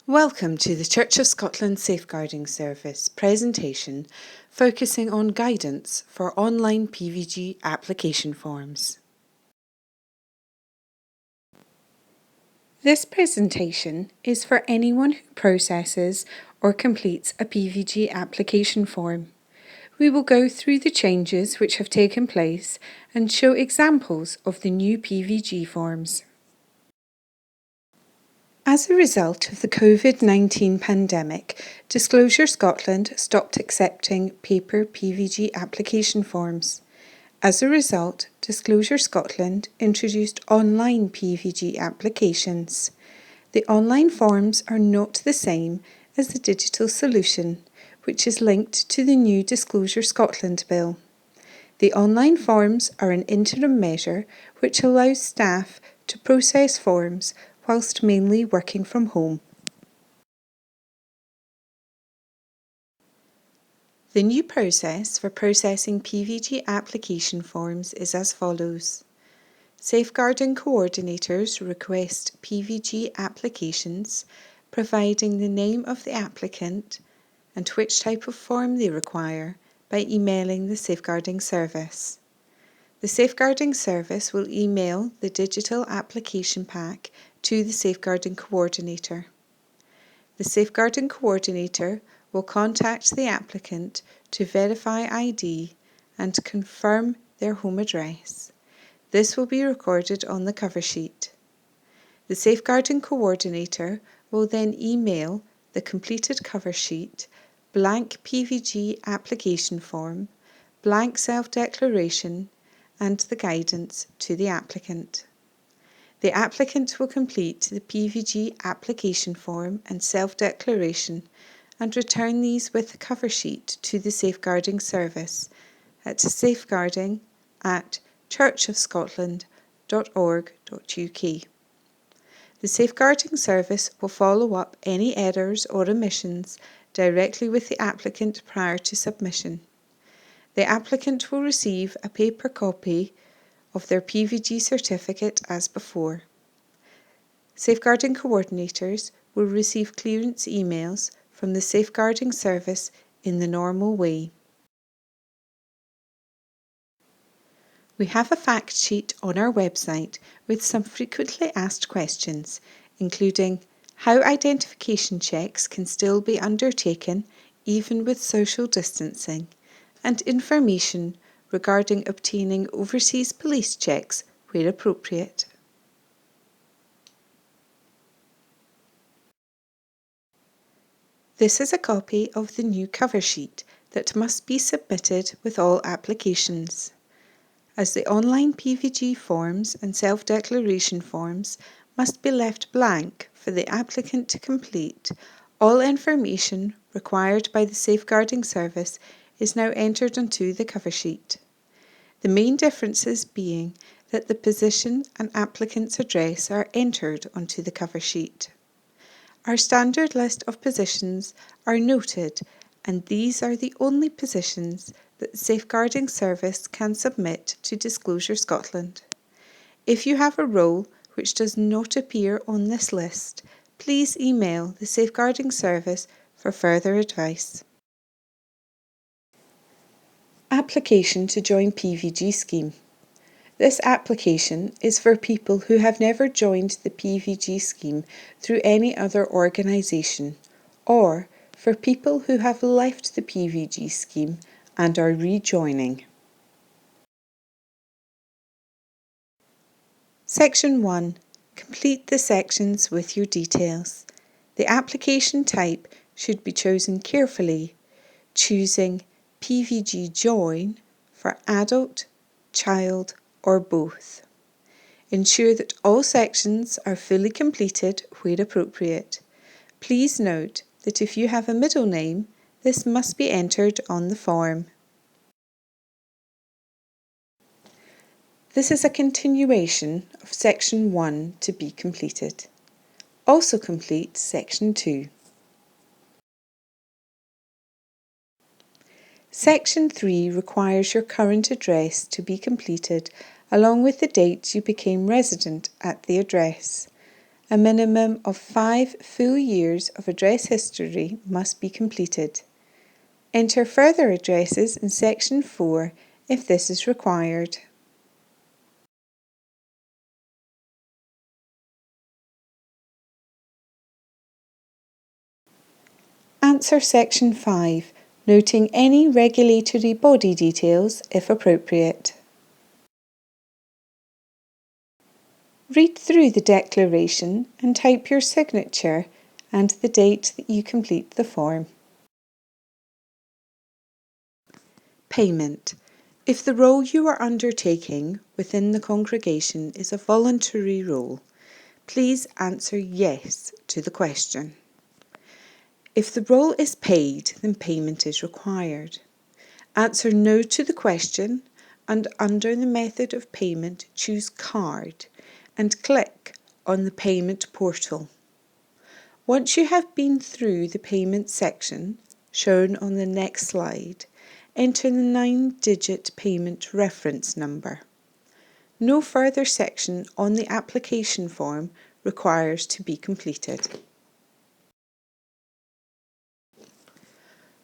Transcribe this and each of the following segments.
Welcome to the Church of Scotland Safeguarding Service presentation focusing on guidance for online PVG application forms. This presentation is for anyone who processes or completes a PVG application form. We will go through the changes which have taken place and show examples of the new PVG forms. As a result of the COVID-19 pandemic, Disclosure Scotland stopped accepting paper PVG application forms. As a result, Disclosure Scotland introduced online PVG applications. The online forms are not the same as the digital solution, which is linked to the new Disclosure Scotland Bill. The online forms are an interim measure which allows staff to process forms whilst mainly working from home. The new process for processing PVG application forms is as follows. Safeguarding coordinators request PVG applications, providing the name of the applicant and which type of form they require by emailing the Safeguarding Service. The Safeguarding Service will email the digital application pack to the Safeguarding Coordinator. The Safeguarding Coordinator will contact the applicant to verify ID and confirm their home address. This will be recorded on the cover sheet. The Safeguarding Coordinator will then email the completed cover sheet, blank PVG application form, blank self-declaration, and the guidance to the applicant. The applicant will complete the PVG application form and self-declaration and return these with the cover sheet to the Safeguarding Service at safeguarding@churchofscotland.org.uk. The Safeguarding Service will follow up any errors or omissions directly with the applicant prior to submission. The applicant will receive a paper copy of their PVG certificate as before. Safeguarding coordinators will receive clearance emails from the Safeguarding Service in the normal way. We have a fact sheet on our website with some frequently asked questions, including how identification checks can still be undertaken even with social distancing, and information regarding obtaining overseas police checks where appropriate. This is a copy of the new cover sheet that must be submitted with all applications. As the online PVG forms and self-declaration forms must be left blank for the applicant to complete, all information required by the Safeguarding Service is now entered onto the cover sheet. The main differences being that the position and applicant's address are entered onto the cover sheet. Our standard list of positions are noted, and these are the only positions that the Safeguarding Service can submit to Disclosure Scotland. If you have a role which does not appear on this list, please email the Safeguarding Service for further advice. Application to join PVG scheme. This application is for people who have never joined the PVG scheme through any other organisation, or for people who have left the PVG scheme and are rejoining. Section 1. Complete the sections with your details. The application type should be chosen carefully, choosing PVG Join for adult, child, or both. Ensure that all sections are fully completed where appropriate. Please note that if you have a middle name, this must be entered on the form. This is a continuation of Section 1 to be completed. Also complete Section 2. Section 3 requires your current address to be completed along with the date you became resident at the address. A minimum of 5 full years of address history must be completed. Enter further addresses in Section 4 if this is required. Answer Section 5, noting any regulatory body details if appropriate. Read through the declaration and type your signature and the date that you complete the form. Payment. If the role you are undertaking within the congregation is a voluntary role, please answer yes to the question. If the role is paid, then payment is required. Answer no to the question and under the method of payment choose card and click on the payment portal. Once you have been through the payment section, shown on the next slide, enter the 9-digit payment reference number. No further section on the application form requires to be completed.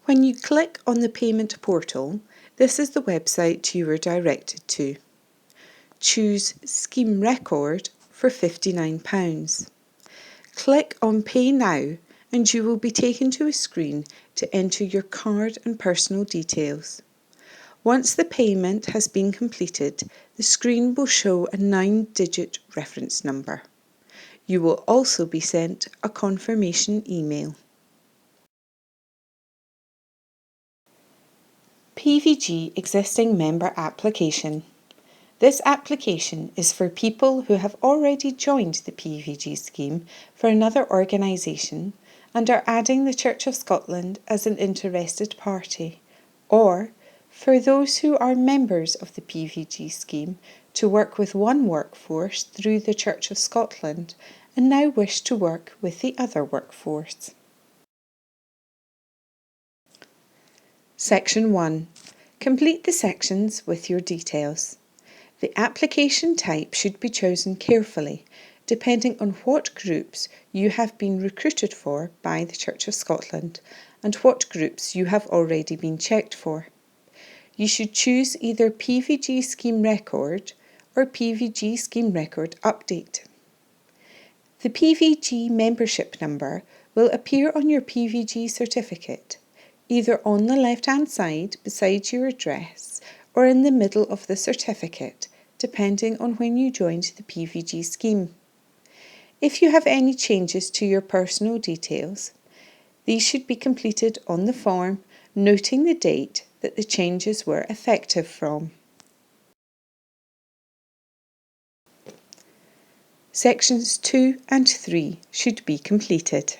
When you click on the payment portal, this is the website you are directed to. Choose Scheme Record for £59. Click on Pay Now and you will be taken to a screen to enter your card and personal details. Once the payment has been completed, the screen will show a 9-digit reference number. You will also be sent a confirmation email. PVG Existing Member Application. This application is for people who have already joined the PVG scheme for another organisation and are adding the Church of Scotland as an interested party, or for those who are members of the PVG scheme to work with one workforce through the Church of Scotland and now wish to work with the other workforce. Section 1. Complete the sections with your details. The application type should be chosen carefully, depending on what groups you have been recruited for by the Church of Scotland and what groups you have already been checked for. You should choose either PVG Scheme Record or PVG Scheme Record Update. The PVG membership number will appear on your PVG certificate, either on the left-hand side beside your address or in the middle of the certificate, depending on when you joined the PVG scheme. If you have any changes to your personal details, these should be completed on the form, noting the date that the changes were effective from. Sections 2 and 3 should be completed.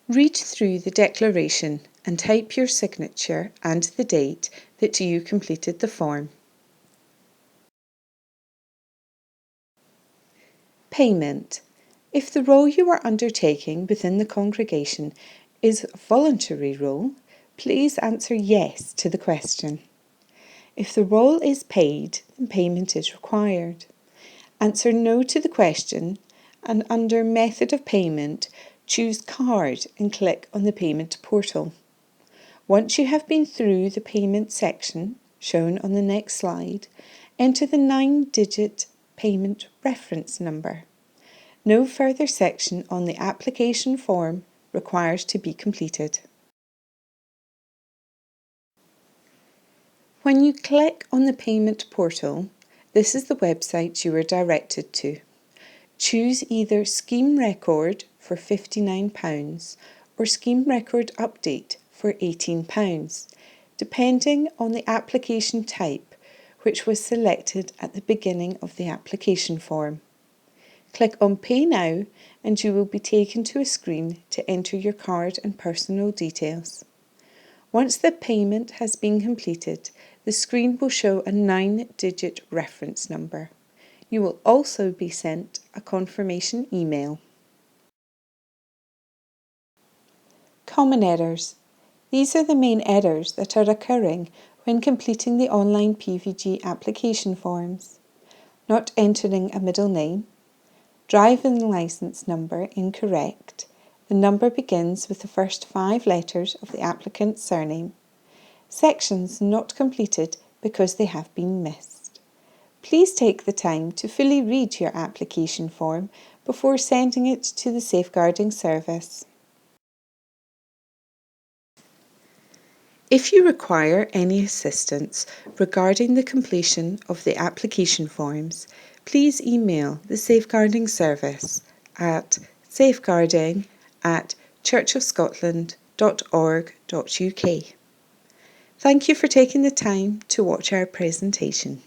Read through the declaration and type your signature and the date that you completed the form. Payment. If the role you are undertaking within the congregation is a voluntary role, please answer yes to the question. If the role is paid, then payment is required. Answer no to the question and under Method of Payment, choose Card and click on the payment portal. Once you have been through the payment section, shown on the next slide, enter the 9-digit payment reference number. No further section on the application form requires to be completed. When you click on the payment portal, this is the website you are directed to. Choose either Scheme Record for £59 or Scheme Record Update for £18, depending on the application type, which was selected at the beginning of the application form. Click on Pay Now and you will be taken to a screen to enter your card and personal details. Once the payment has been completed, the screen will show a 9-digit reference number. You will also be sent a confirmation email. Common errors. These are the main errors that are occurring when completing the online PVG application forms. not entering a middle name, driving licence number incorrect, the number begins with the first 5 letters of the applicant's surname, sections not completed because they have been missed. Please take the time to fully read your application form before sending it to the Safeguarding Service. If you require any assistance regarding the completion of the application forms, please email the Safeguarding Service at safeguarding@churchofscotland.org.uk. Thank you for taking the time to watch our presentation.